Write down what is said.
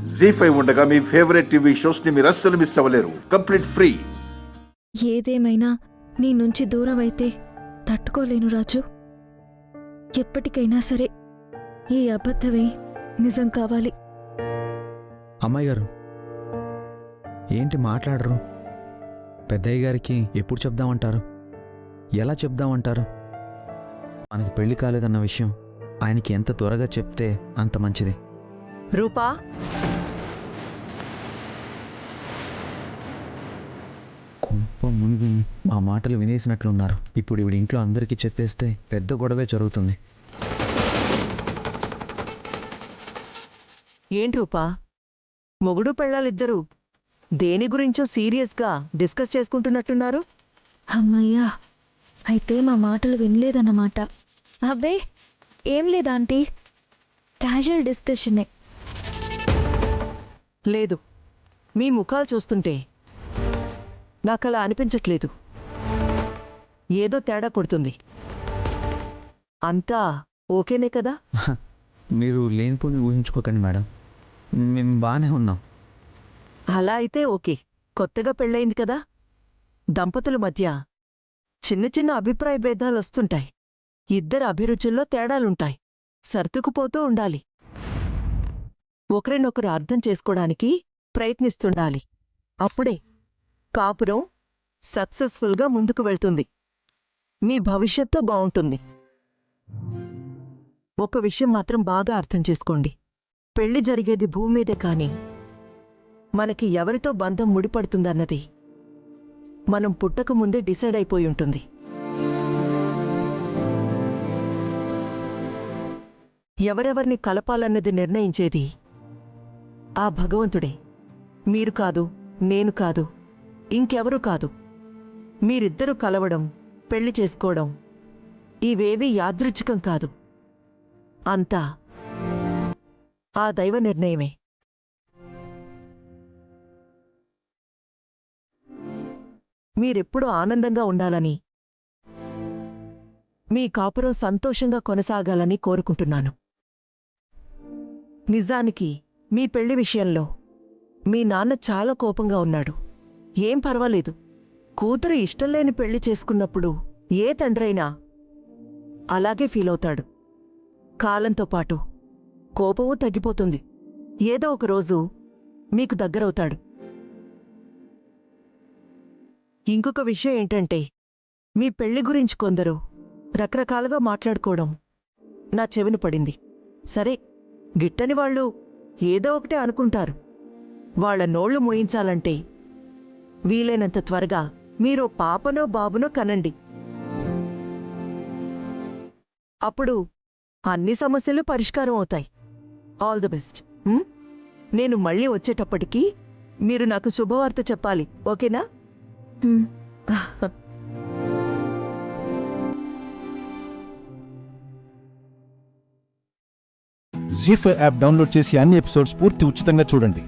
జీ5 ఉండగా మీ favourite TV shows ని మీరు అస్సలు మిస్ అవ్వలేరు. Complete free. ఏదేమైనా నీ నుంచి దూరం అయితే తట్టుకోలేను రాజు. ఎప్పటికైనా సరే ఈ అబద్ధమే నిజం కావాలి. అమ్మాయి గారు ఏంటి మాట్లాడరు? పెద్దయ్య గారికి ఎప్పుడు చెప్దామంటారు? ఎలా చెప్దామంటారు? మనకి పెళ్లి కాలేదన్న విషయం ఆయనకి ఎంత త్వరగా చెప్తే అంత మంచిది. రూపా, కొంప మునిగి మా మాటలు వినేసినట్లున్నారు. ఇప్పుడు ఇవిడ ఇంట్లో అందరికీ చెప్పేస్తే పెద్ద గొడవే జరుగుతుంది. ఏంటి రూపా, మొగుడు పెళ్ళాలిద్దరూ దేని గురించో సీరియస్గా డిస్కస్ చేసుకుంటున్నట్టున్నారు? అమ్మయ్యా, అయితే మా మాటలు వినలేదన్నమాట. అబ్బే ఏం లేదా ఆంటీ, క్యాజువల్ డిస్కషనే. లేదు, మీ ముఖాలు చూస్తుంటే నాకలా అనిపించట్లేదు. ఏదో తేడా కొడుతుంది. అంతా ఓకేనే కదా? మీరు లేనిపోని ఊహించుకోకండి మేడం, మేము బాగానే ఉన్నాం. అలా అయితే ఓకే. కొత్తగా పెళ్ళయింది కదా, దంపతుల మధ్య చిన్న చిన్న అభిప్రాయ భేదాలు వస్తుంటాయి. ఇద్దరి అభిరుచుల్లో తేడాలుంటాయి. సర్దుకుపోతూ ఉండాలి. ఒకరినొకరు అర్థం చేసుకోవడానికి ప్రయత్నిస్తుండాలి. అప్పుడే కాపురం సక్సెస్ఫుల్గా ముందుకు వెళ్తుంది. మీ భవిష్యత్తు బావుంటుంది. ఒక విషయం మాత్రం బాగా అర్థం చేసుకోండి. పెళ్లి జరిగేది భూమి మీదే కానీ మనకి ఎవరితో బంధం ముడిపడుతుందన్నది మనం పుట్టక ముందే డిసైడ్ అయిపోయి ఉంటుంది. ఎవరెవర్ని కలపాలన్నది నిర్ణయించేది ఆ భగవంతుడే. మీరు కాదు, నేను కాదు, ఇంకెవరూ కాదు. మీరిద్దరూ కలవడం, పెళ్లి చేసుకోవడం ఇవేవీ యాదృచ్ఛికం కాదు. అంతా ఆ దైవ నిర్ణయమే. మీరెప్పుడూ ఆనందంగా ఉండాలని, మీ కాపురం సంతోషంగా కొనసాగాలని కోరుకుంటున్నాను. నిజానికి మీ పెళ్లి విషయంలో మీ నాన్న చాలా కోపంగా ఉన్నాడు. ఏం పర్వాలేదు, కూతురు ఇష్టం లేని పెళ్లి చేసుకున్నప్పుడు ఏ తండ్రైనా అలాగే ఫీలవుతాడు. కాలంతో పాటు కోపమూ తగ్గిపోతుంది. ఏదో ఒకరోజు మీకు దగ్గరవుతాడు. ఇంకొక విషయం ఏంటంటే, మీ పెళ్లి గురించి కొందరు రకరకాలుగా మాట్లాడుకోవడం నా చెవిన పడింది. సరే, గిట్టని వాళ్ళు ఏదో ఒకటే అనుకుంటారు. వాళ్ల నోళ్లు మోయించాలంటే వీలైనంత త్వరగా మీరు పాపనో బాబునో కనండి. అప్పుడు అన్ని సమస్యలు పరిష్కారం అవుతాయి. All the best. నేను మళ్ళీ వచ్చేటప్పటికీ మీరు నాకు శుభవార్త చెప్పాలి, ఓకేనా? జీ5 యాప్ డౌన్లోడ్ చేసి అన్ని ఎపిసోడ్స్ పూర్తి ఉచితంగా చూడండి.